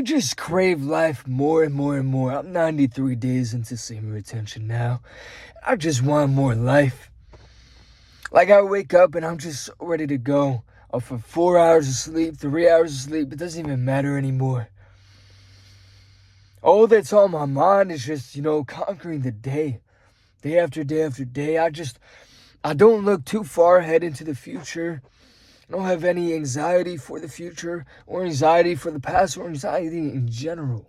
I just crave life more and more and more. I'm 93 days into semen retention now. I just want more life. Like I wake up and I'm just ready to go. For 4 hours of sleep, 3 hours of sleep, it doesn't even matter anymore. All that's on my mind is just, conquering the day. Day after day after day. I don't look too far ahead into the future. I don't have any anxiety for the future or anxiety for the past or anxiety in general.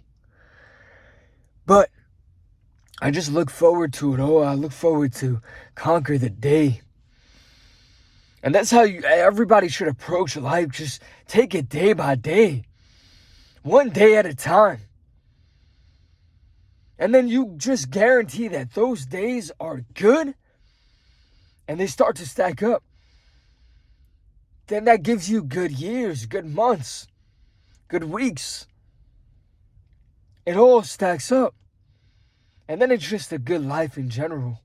But I just look forward to it all. I look forward to conquer the day. And that's how everybody should approach life. Just take it day by day. One day at a time. And then you just guarantee that those days are good and they start to stack up. Then that gives you good years, good months, good weeks. It all stacks up. And then it's just a good life in general.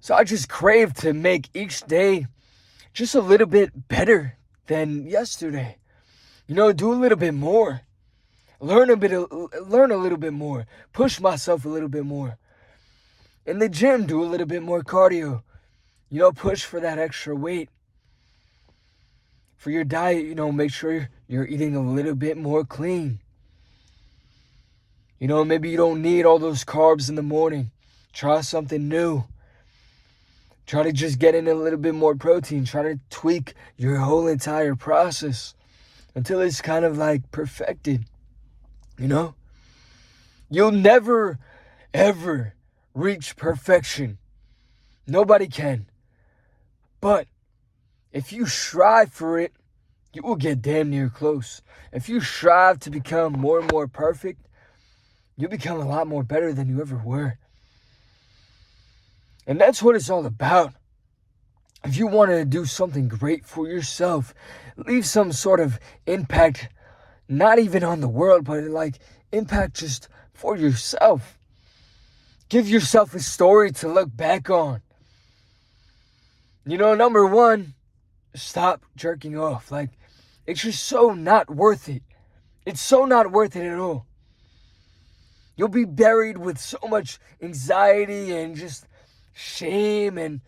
So I just crave to make each day just a little bit better than yesterday. Do a little bit more. Learn a little bit more. Push myself a little bit more. In the gym, do a little bit more cardio. Push for that extra weight. For your diet, make sure you're eating a little bit more clean. Maybe you don't need all those carbs in the morning. Try something new. Try to just get in a little bit more protein. Try to tweak your whole entire process until it's kind of like perfected. You'll never, ever reach perfection. Nobody can. But if you strive for it, you will get damn near close. If you strive to become more and more perfect, you'll become a lot more better than you ever were. And that's what it's all about. If you want to do something great for yourself, leave some sort of impact, not even on the world, but like impact just for yourself. Give yourself a story to look back on. Number one, stop jerking off. Like, it's just so not worth it. It's so not worth it at all. You'll be buried with so much anxiety and just shame and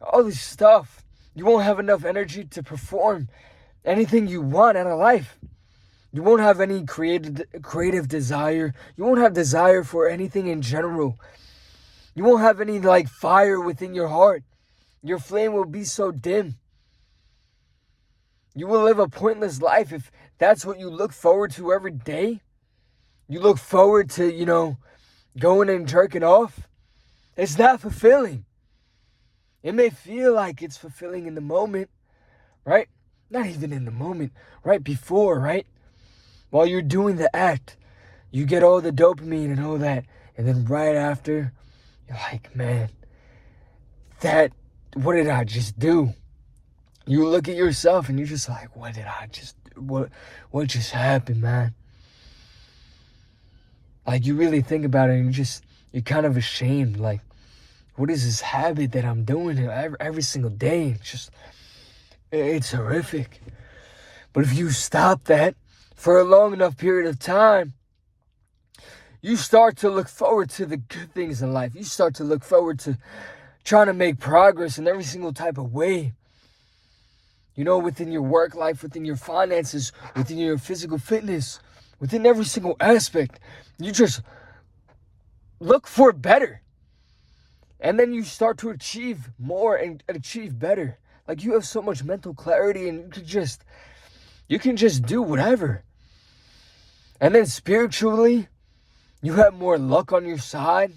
all this stuff. You won't have enough energy to perform anything you want out of life. You won't have any creative desire. You won't have desire for anything in general. You won't have any fire within your heart. Your flame will be so dim. You will live a pointless life if that's what you look forward to every day. You look forward to, going and jerking off. It's not fulfilling. It may feel like it's fulfilling in the moment, right? Not even in the moment, right before, right? While you're doing the act, you get all the dopamine and all that. And then right after, you're like, man, what did I just do? You look at yourself and you're just like, what did I just do? What just happened, man? Like, you really think about it and you're kind of ashamed. Like, what is this habit that I'm doing every single day? It's horrific. But if you stop that for a long enough period of time, you start to look forward to the good things in life. You start to look forward to trying to make progress in every single type of way. Within your work life, within your finances, within your physical fitness, within every single aspect. You just look for better. And then you start to achieve more and achieve better. Like, you have so much mental clarity and you can just do whatever. And then spiritually, you have more luck on your side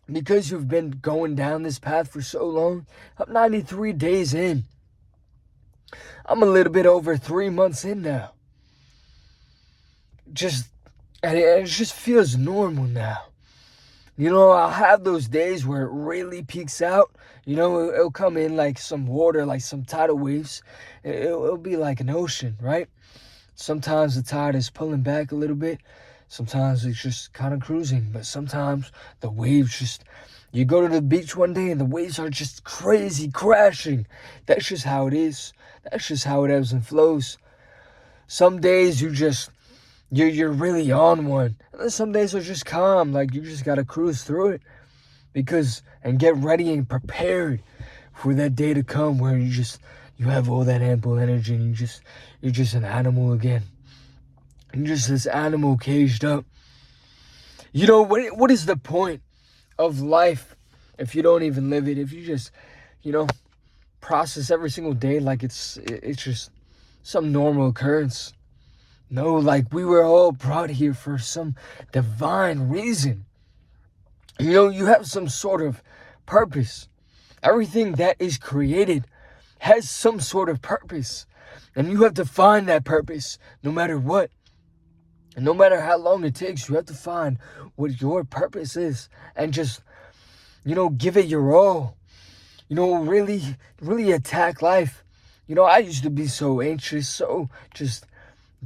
because you've been going down this path for so long. I'm 93 days in. I'm a little bit over 3 months in now. And it just feels normal now. I'll have those days where it really peaks out. It'll come in like some water, like some tidal waves. It'll be like an ocean, right? Sometimes the tide is pulling back a little bit. Sometimes it's just kind of cruising. But sometimes the waves you go to the beach one day and the waves are just crazy crashing. That's just how it is. That's just how it ebbs and flows. Some days you're really on one. And then some days are just calm. Like you just gotta cruise through it. And get ready and prepared for that day to come where you have all that ample energy and you're just an animal again. You're just this animal caged up. What is the point of life if you don't even live it? If you just, process every single day like it's just some normal occurrence. No, like we were all brought here for some divine reason. You have some sort of purpose. Everything that is created has some sort of purpose. And you have to find that purpose no matter what. And no matter how long it takes, you have to find what your purpose is. And just, give it your all. Really, really attack life. I used to be so anxious, so just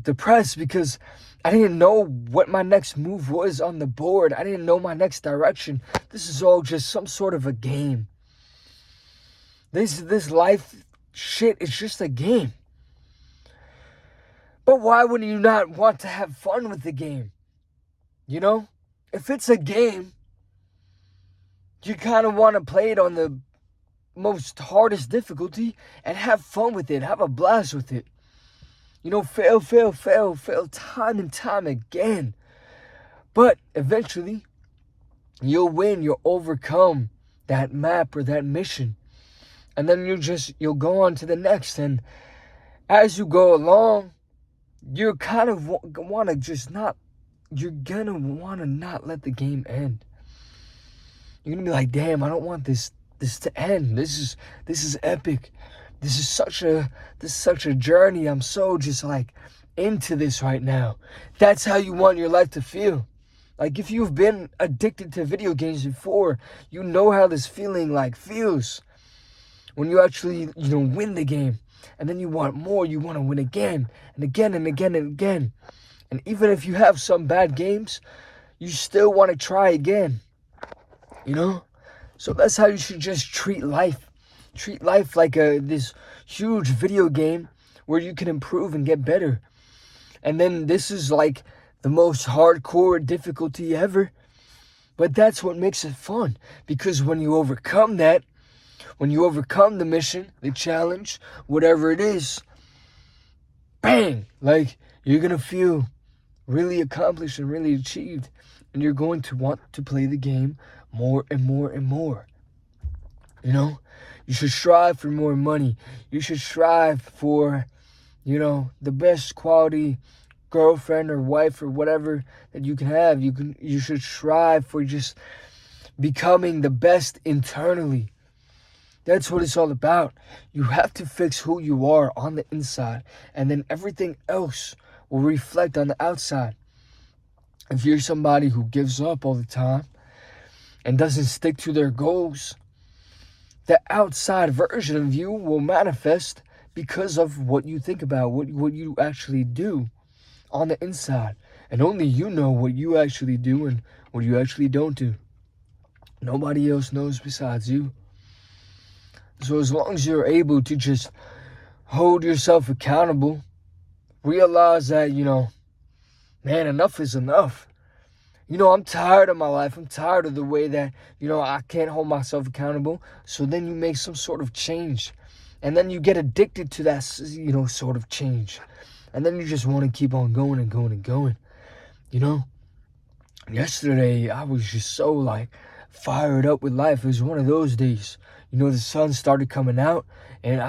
depressed because I didn't know what my next move was on the board. I didn't know my next direction. This is all just some sort of a game. This life shit is just a game. But why would you not want to have fun with the game? If it's a game, you kind of want to play it on the most hardest difficulty and have fun with it, have a blast with it. Fail time and time again. But eventually, you'll win, you'll overcome that map or that mission. And then you'll go on to the next. And as you go along, you're kind of want to just not, you're going to want to not let the game end. You're going to be like, damn, I don't want this to end. This is epic. This is such a journey. I'm so just like into this right now. That's how you want your life to feel. Like if you've been addicted to video games before, you know how this feeling like feels. When you actually, win the game. And then you want more, you want to win again and again and again and again. And even if you have some bad games, you still want to try again. So that's how you should just treat life. Treat life like this huge video game where you can improve and get better. And then this is like the most hardcore difficulty ever. But that's what makes it fun. Because when you overcome that, when you overcome the mission, the challenge, whatever it is, bang! Like you're going to feel really accomplished and really achieved. And you're going to want to play the game more and more and more. You should strive for more money. You should strive for, the best quality girlfriend or wife or whatever that you can have. You should strive for just becoming the best internally. That's what it's all about. You have to fix who you are on the inside, and then everything else will reflect on the outside. If you're somebody who gives up all the time and doesn't stick to their goals, the outside version of you will manifest because of what you think about, what you actually do on the inside. And only you know what you actually do and what you actually don't do. Nobody else knows besides you. So as long as you're able to just hold yourself accountable, realize that, man, enough is enough. I'm tired of my life. I'm tired of the way that, I can't hold myself accountable. So then you make some sort of change. And then you get addicted to that, sort of change. And then you just want to keep on going and going and going. Yesterday, I was just so, fired up with life. It was one of those days. The sun started coming out. And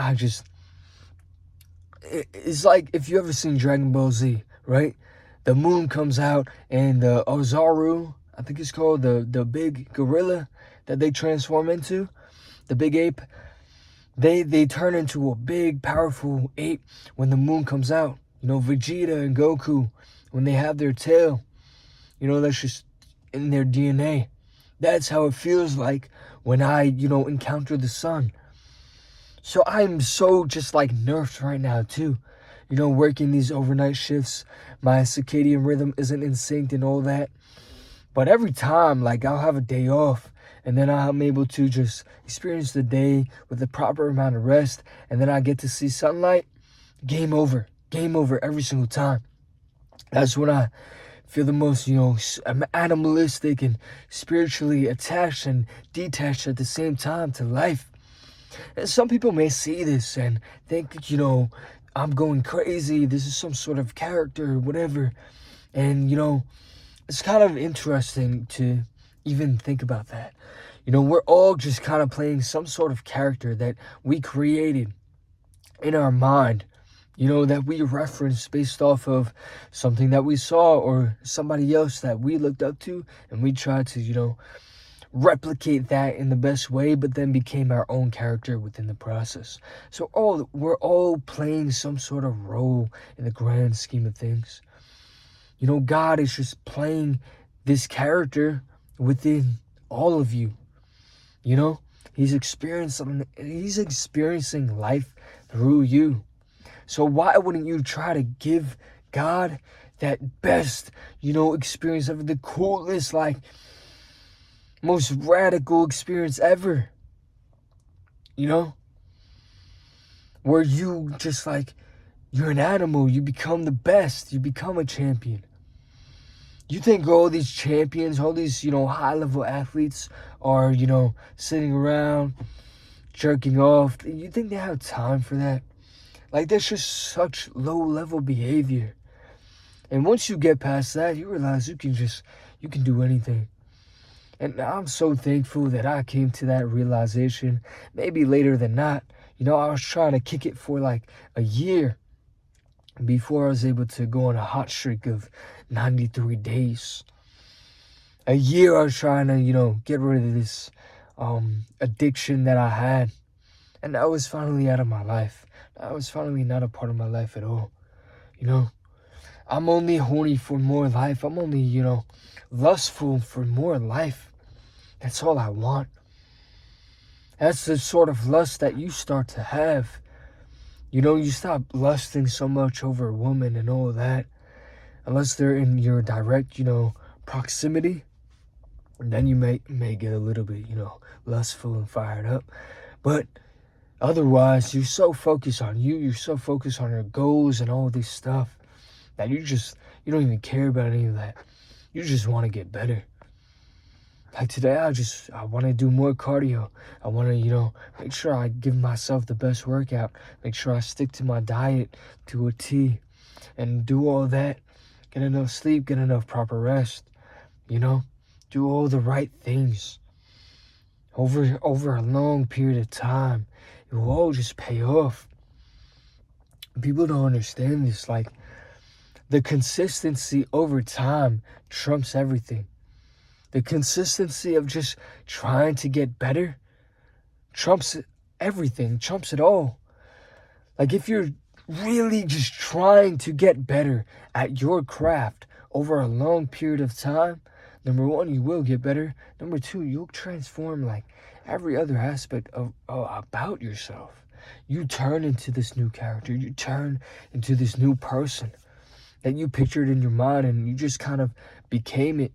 it's like if you ever seen Dragon Ball Z, right? The moon comes out and the Ozaru, I think it's called, the big gorilla that they transform into, the big ape, they turn into a big, powerful ape when the moon comes out. Vegeta and Goku, when they have their tail, that's just in their DNA. That's how it feels like when I, encounter the sun. So I'm so just nerfed right now too. Working these overnight shifts, my circadian rhythm isn't in sync and all that. But every time, I'll have a day off, and then I'm able to just experience the day with the proper amount of rest, and then I get to see sunlight, game over. game over every single time. That's when I feel the most, I'm animalistic and spiritually attached and detached at the same time to life. And some people may see this and think, I'm going crazy. This is some sort of character or whatever. And, it's kind of interesting to even think about that. We're all just kind of playing some sort of character that we created in our mind, that we reference based off of something that we saw or somebody else that we looked up to, and we try to, replicate that in the best way, but then became our own character within the process. So we're all playing some sort of role in the grand scheme of things. God is just playing this character within all of you. He's experiencing life through you. So why wouldn't you try to give God that best, experience ever, the coolest, most radical experience ever? Where you just you're an animal, you become the best, you become a champion. You think all these champions, all these, high-level athletes are, sitting around, jerking off? You think they have time for that? That's just such low-level behavior. And once you get past that, you realize you can do anything. And I'm so thankful that I came to that realization, maybe later than not. I was trying to kick it for a year before I was able to go on a hot streak of 93 days. A year I was trying to, get rid of this addiction that I had. And that was finally out of my life. That was finally not a part of my life at all. I'm only horny for more life. I'm only, lustful for more life. That's all I want. That's the sort of lust that you start to have. You stop lusting so much over a woman and all that. Unless they're in your direct, proximity. Then you may get a little bit, lustful and fired up. But otherwise, you're so focused on you. You're so focused on your goals and all this stuff that you don't even care about any of that. You just want to get better. Today, I want to do more cardio. I want to, make sure I give myself the best workout. Make sure I stick to my diet to a T and do all that. Get enough sleep, get enough proper rest. Do all the right things. Over a long period of time, it will all just pay off. People don't understand this. The consistency over time trumps everything. The consistency of just trying to get better trumps everything, trumps it all. If you're really just trying to get better at your craft over a long period of time, number one, you will get better. Number two, you'll transform every other aspect of about yourself. You turn into this new character. You turn into this new person that you pictured in your mind, and you just kind of became it.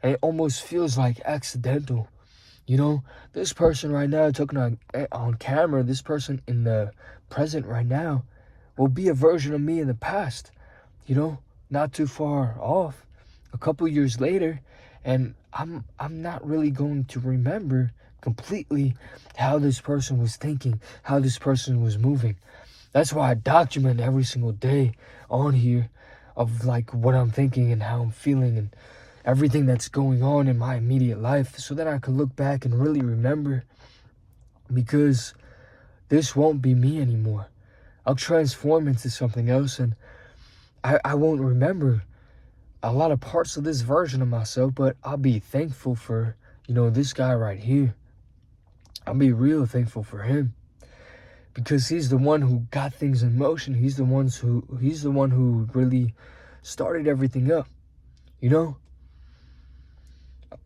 And it almost feels accidental. This person right now taken on camera, this person in the present right now will be a version of me in the past, not too far off, a couple years later, and I'm not really going to remember completely how this person was thinking, how this person was moving. That's why I document every single day on here of what I'm thinking and how I'm feeling and everything that's going on in my immediate life, so that I could look back and really remember, because this won't be me anymore. I'll transform into something else, and I won't remember a lot of parts of this version of myself, but I'll be thankful for, this guy right here. I'll be real thankful for him, because he's the one who got things in motion. He's the one who really started everything up,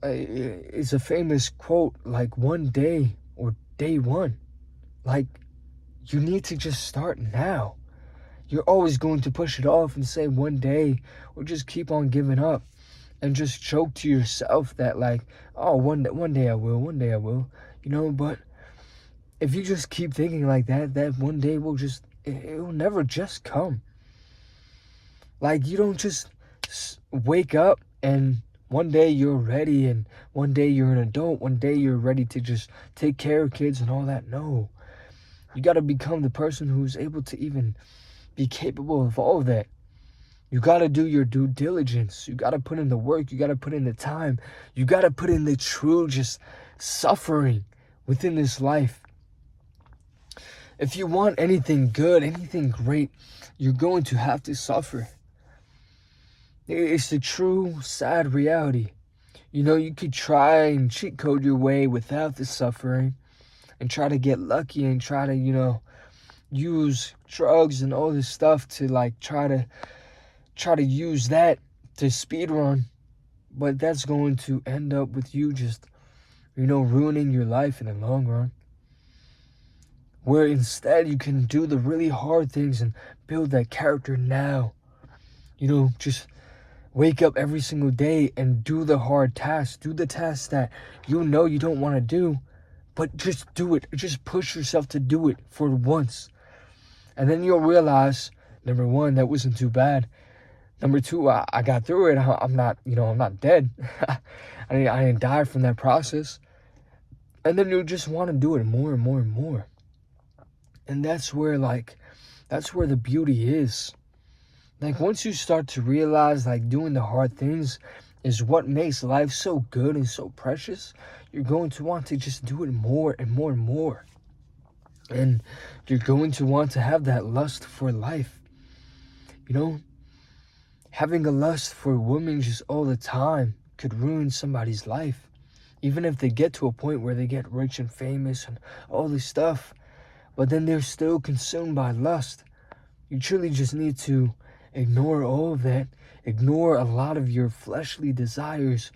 It's a famous quote, one day or day one. You need to just start now. You're always going to push it off and say one day, or just keep on giving up and just joke to yourself that oh, one day I will, but if you just keep thinking like that, that one day will never just come. Like, you don't just wake up and one day you're ready, and one day you're an adult, one day you're ready to just take care of kids and all that. No. You got to become the person who's able to even be capable of all of that. You got to do your due diligence. You got to put in the work. You got to put in the time. You got to put in the true just suffering within this life. If you want anything good, anything great, you're going to have to suffer. It's the true, sad reality. You know, you could try and cheat code your way without the suffering and try to get lucky and try to, use drugs and all this stuff to like try to use that to speed run. But that's going to end up with you just, ruining your life in the long run. Where instead you can do the really hard things and build that character now. Just wake up every single day and do the hard tasks. Do the tasks that you don't want to do, but just do it. Just push yourself to do it for once. And then you'll realize, number one, that wasn't too bad. Number two, I got through it. I'm not dead. I didn't die from that process. And then you'll just want to do it more and more and more. And that's where the beauty is. Like, once you start to realize, like, doing the hard things is what makes life so good and so precious, you're going to want to just do it more and more and more. And you're going to want to have that lust for life. Having a lust for women just all the time could ruin somebody's life. Even if they get to a point where they get rich and famous and all this stuff, but then they're still consumed by lust. You truly just need to ignore all of that, ignore a lot of your fleshly desires,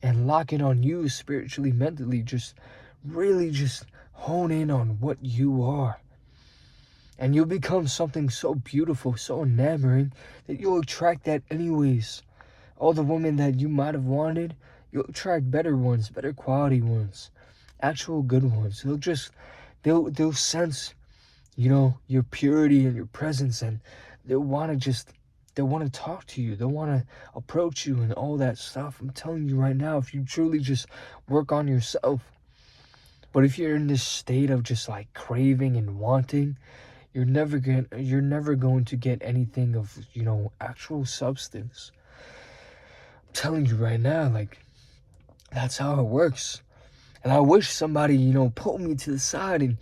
and lock in on you spiritually, mentally. Just really just hone in on what you are. And you'll become something so beautiful, so enamoring, that you'll attract that anyways. All the women that you might have wanted, you'll attract better ones, better quality ones, actual good ones. They'll sense, your purity and your presence, and they'll want to talk to you. They'll want to approach you and all that stuff. I'm telling you right now, if you truly just work on yourself. But if you're in this state of just like craving and wanting, you're never going to get anything of, actual substance. I'm telling you right now, like, that's how it works. And I wish somebody, pulled me to the side and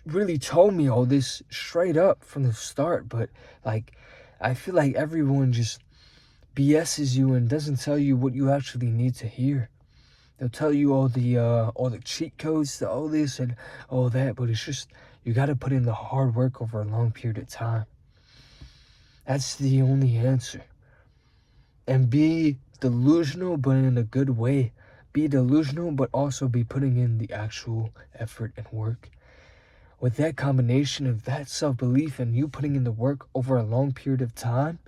really told me all this straight up from the start. But like, I feel like everyone just BS's you and doesn't tell you what you actually need to hear. They'll tell you all the cheat codes to all this and all that, but it's just, you got to put in the hard work over a long period of time. That's the only answer. And be delusional, but in a good way. Be delusional, but also be putting in the actual effort and work. With that combination of that self-belief and you putting in the work over a long period of time,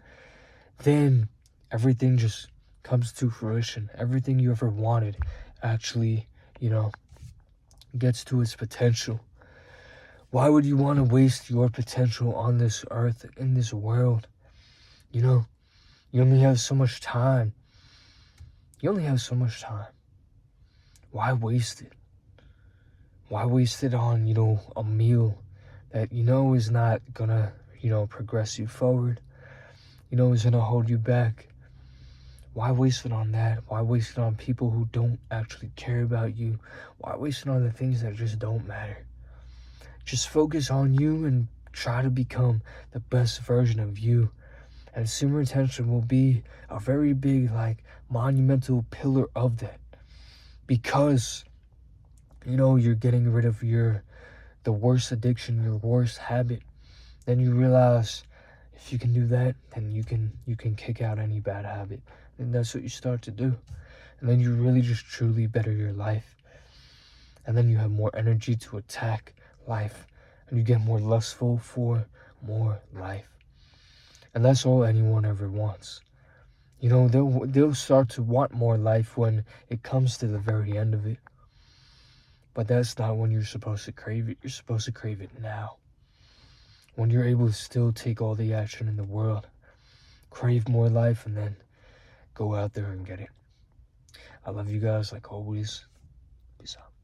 then everything just comes to fruition. Everything you ever wanted actually, gets to its potential. Why would you want to waste your potential on this earth, in this world? You only have so much time. Why waste it? Why waste it on, a meal that is not gonna, progress you forward, is gonna hold you back? Why waste it on that? Why waste it on people who don't actually care about you? Why waste it on the things that just don't matter? Just focus on you and try to become the best version of you. And Semen retention will be a very big, monumental pillar of that. Because, you're getting rid of the worst addiction, your worst habit. Then you realize, if you can do that, then you can kick out any bad habit. And that's what you start to do. And then you really just truly better your life. And then you have more energy to attack life. And you get more lustful for more life. And that's all anyone ever wants. They'll start to want more life when it comes to the very end of it. But that's not when you're supposed to crave it. You're supposed to crave it now. When you're able to still take all the action in the world. crave more life, and then go out there and get it. I love you guys like always. Peace out.